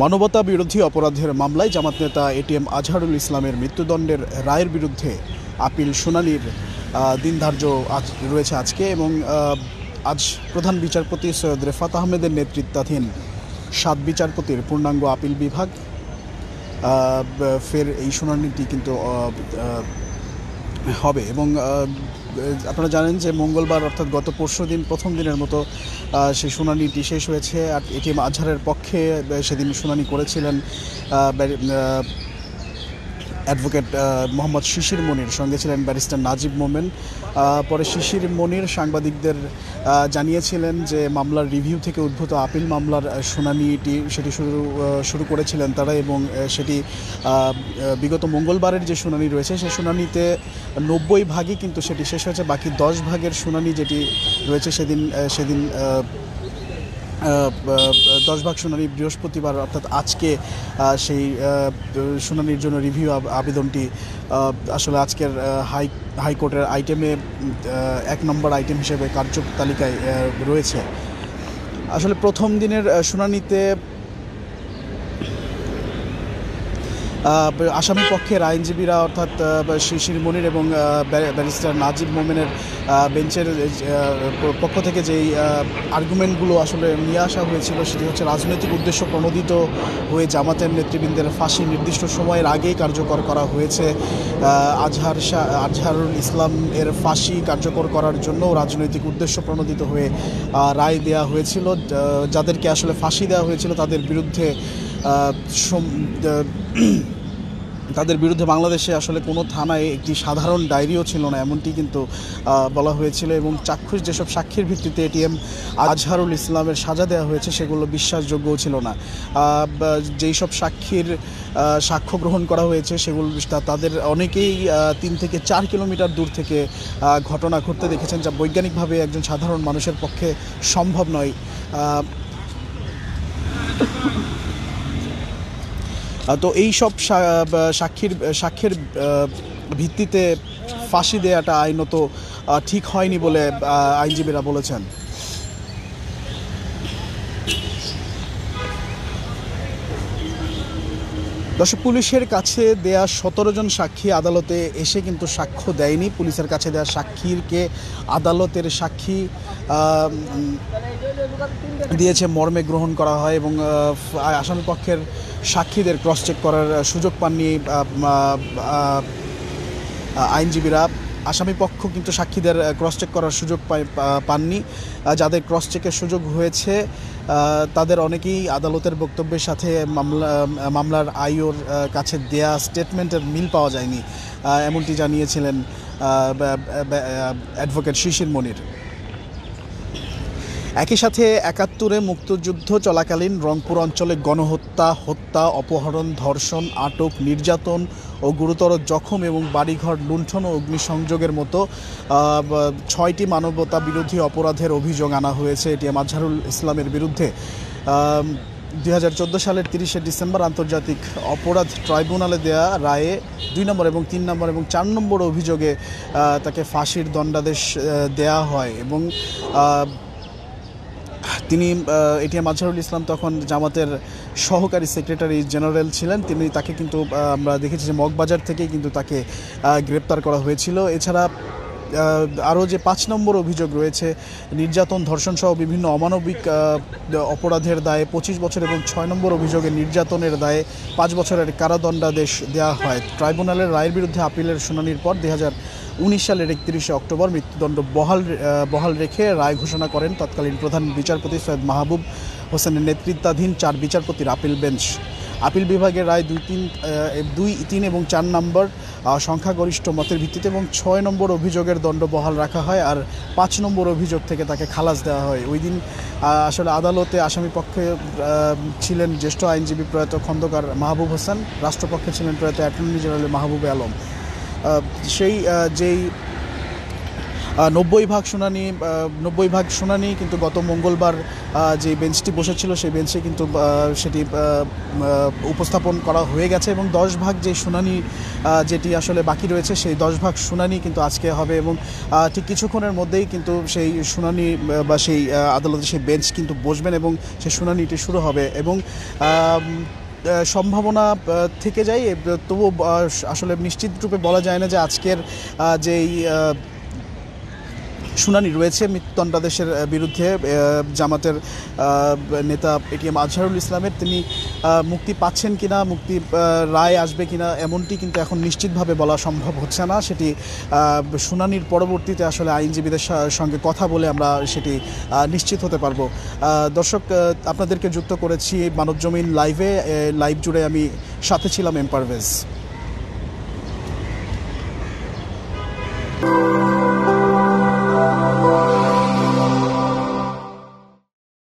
মানবতা বিরোধী অপরাধের মামলায় জামাত নেতা এটিএম আজহারুল ইসলামের মৃত্যুদণ্ডের রায়ের বিরুদ্ধে আপিল শুনানির দিন ধার্য রয়েছে আজকে এবং আজ প্রধান বিচারপতি সৈয়দ রেফাত আহমেদের নেতৃত্বাধীন 7 বিচারপতির পূর্ণাঙ্গ আপিল বিভাগ ফের এই শুনানিটি কিন্তু হবে এবং আপনারা জানেন যে মঙ্গলবার অর্থাৎ গত পরশুদিন প্রথম দিনের মতো সেই শুনানিটি শেষ হয়েছে। আর এটিএম আজহারের পক্ষে সেদিন শুনানি করেছিলেন অ্যাডভোকেট মোহাম্মদ শিশির মনির, সঙ্গে ছিলেন ব্যারিস্টার নাজিব মোমেন। পরে শিশির মনির সাংবাদিকদের জানিয়েছিলেন যে মামলার রিভিউ থেকে উদ্ভূত আপিল মামলার শুনানিটি সেটি শুরু করেছিলেন তারা, এবং সেটি বিগত মঙ্গলবারের যে শুনানি রয়েছে সেই শুনানিতে 90 ভাগই কিন্তু সেটি শেষ হয়েছে। বাকি 10 ভাগের শুনানি যেটি রয়েছে সেদিন 10 ভাগ শুনানি বৃহস্পতিবার অর্থাৎ আজকে সেই শুনানির জন্য রিভিউ আবেদনটি আসলে আজকের হাইকোর্টের আইটেমে 1 নম্বর আইটেম হিসেবে কার্য তালিকায় রয়েছে। আসলে প্রথম দিনের শুনানিতে আসামি পক্ষের আইনজীবীরা অর্থাৎ শিশির মনির এবং ব্যারিস্টার নাজিব মোমেনের বেঞ্চের পক্ষ থেকে যেই আর্গুমেন্টগুলো আসলে নিয়ে আসা হয়েছিল সেটি হচ্ছে রাজনৈতিক উদ্দেশ্য প্রণোদিত হয়ে জামাতের নেতৃবৃন্দের ফাঁসি নির্দিষ্ট সময়ের আগেই কার্যকর করা হয়েছে। আজহারুল ইসলাম এর ফাঁসি কার্যকর করার জন্য রাজনৈতিক উদ্দেশ্য প্রণোদিত হয়ে রায় দেওয়া হয়েছিল। যাদেরকে আসলে ফাঁসি দেওয়া হয়েছিল তাদের বিরুদ্ধে বাংলাদেশে আসলে কোনো থানায় একটি সাধারণ ডায়েরিও ছিল না, এমনটি কিন্তু বলা হয়েছিল। এবং চাক্ষুষ যেসব সাক্ষীর ভিত্তিতে এটিএম আজহারুল ইসলামের সাজা দেওয়া হয়েছে সেগুলো বিশ্বাসযোগ্যও ছিল না। যেই সব সাক্ষীর সাক্ষ্য গ্রহণ করা হয়েছে সেগুলো তাদের অনেকেই 3 থেকে 4 কিলোমিটার দূর থেকে ঘটনা ঘটতে দেখেছেন, যা বৈজ্ঞানিকভাবে একজন সাধারণ মানুষের পক্ষে সম্ভব নয়। তো এই সব সাক্ষীর ভিত্তিতে ফাঁসি দেওয়াটা আইনত ঠিক হয়নি বলে আইনজীবীরা বলেছেন। দর্শক, পুলিশের কাছে দেয়া 17 জন সাক্ষী আদালতে এসে কিন্তু সাক্ষ্য দেয়নি। পুলিশের কাছে দেওয়া সাক্ষীকে আদালতের সাক্ষী দিয়েছে মর্মে গ্রহণ করা হয় এবং আসামি পক্ষের সাক্ষীদের ক্রস চেক করার সুযোগ পাননি আইনজীবীরা। আসামি পক্ষ কিন্তু সাক্ষীদের ক্রস চেক করার সুযোগ পাননি। যাদের ক্রস চেকের সুযোগ হয়েছে তাদের অনেকেই আদালতের বক্তব্যের সাথে মামলার আইওর কাছে দেয়া স্টেটমেন্টের মিল পাওয়া যায়নি, এমনটি জানিয়েছিলেন অ্যাডভোকেট শিশির মনির। একই সাথে 71-এ মুক্তিযুদ্ধ চলাকালীন রংপুর অঞ্চলে গণহত্যা, হত্যা, অপহরণ, ধর্ষণ, আটক, নির্যাতন ও গুরুতর জখম এবং বাড়িঘর লুণ্ঠন ও অগ্নিসংযোগের মতো 6টি মানবতা বিরোধী অপরাধের অভিযোগ আনা হয়েছে এটিএম আজহারুল ইসলামের বিরুদ্ধে। 2014 সালের 30শে ডিসেম্বর আন্তর্জাতিক অপরাধ ট্রাইব্যুনালে দেয়া রায়ে 2 নম্বর এবং 3 নম্বর এবং 4 নম্বর অভিযোগে তাকে ফাঁসির দণ্ডাদেশ দেয়া হয় এবং তিনি এটিএম আজহারুল ইসলাম তখন জামাতের সহকারী সেক্রেটারি জেনারেল ছিলেন। তাকে কিন্তু আমরা দেখেছি যে মগবাজার থেকেই কিন্তু তাকে গ্রেপ্তার করা হয়েছিল। এছাড়া আরও যে 5 নম্বর অভিযোগ রয়েছে নির্যাতন, ধর্ষণ সহ বিভিন্ন অমানবিক অপরাধের দায়ে 25 বছর এবং 6 নম্বর অভিযোগে নির্যাতনের দায়ে 5 বছরের কারাদণ্ডাদেশ দেওয়া হয়। ট্রাইব্যুনালের রায়ের বিরুদ্ধে আপিলের শুনানির পর 2019 সালের 31শে অক্টোবর মৃত্যুদণ্ড বহাল রেখে রায় ঘোষণা করেন তৎকালীন প্রধান বিচারপতি সৈয়দ মাহবুব হোসেনের নেতৃত্বাধীন 4 বিচারপতির আপিল বেঞ্চ। আপিল বিভাগের রায় 2, 3 এবং 4 নম্বর সংখ্যাগরিষ্ঠ মতের ভিত্তিতে এবং 6 নম্বর অভিযোগের দণ্ড বহাল রাখা হয় আর 5 নম্বর অভিযোগ থেকে তাকে খালাস দেওয়া হয়। ওই দিন আসলে আদালতে আসামি পক্ষে ছিলেন জ্যেষ্ঠ আইনজীবী প্রয়াত খন্দকার মাহবুব হোসেন, রাষ্ট্রপক্ষে ছিলেন প্রয়াত অ্যাটর্নি জেনারেল মাহবুবে আলম। যেই নব্বই ভাগ শুনানি কিন্তু গত মঙ্গলবার যে বেঞ্চটি বসেছিল সেই বেঞ্চে কিন্তু সেটি উপস্থাপন করা হয়ে গেছে এবং 10 ভাগ যে শুনানি যেটি আসলে বাকি রয়েছে সেই 10 ভাগ শুনানি কিন্তু আজকে হবে এবং ঠিক কিছুক্ষণের মধ্যেই কিন্তু সেই শুনানি বা সেই আদালতে সেই বেঞ্চ কিন্তু বসবেন এবং সেই শুনানিটি শুরু হবে এবং সম্ভাবনা থেকে যায়, তবুও আসলে নিশ্চিত রূপে বলা যায় না যে আজকের যেই শুনানি রয়েছে মৃত্যুদণ্ডাদেশের বিরুদ্ধে জামাতের নেতা এটিএম আজহারুল ইসলামের, তিনি মুক্তি পাচ্ছেন কিনা, মুক্তি রায় আসবে কিনা এমনটি কিন্তু এখন নিশ্চিতভাবে বলা সম্ভব হচ্ছে না। সেটি শুনানির পরবর্তীতে আসলে আইনজীবীদের সঙ্গে কথা বলে আমরা সেটি নিশ্চিত হতে পারবো। দর্শক, আপনাদেরকে যুক্ত করেছি মানবজমিন লাইভ জুড়ে আমি সাথে ছিলাম এম পারভেজ।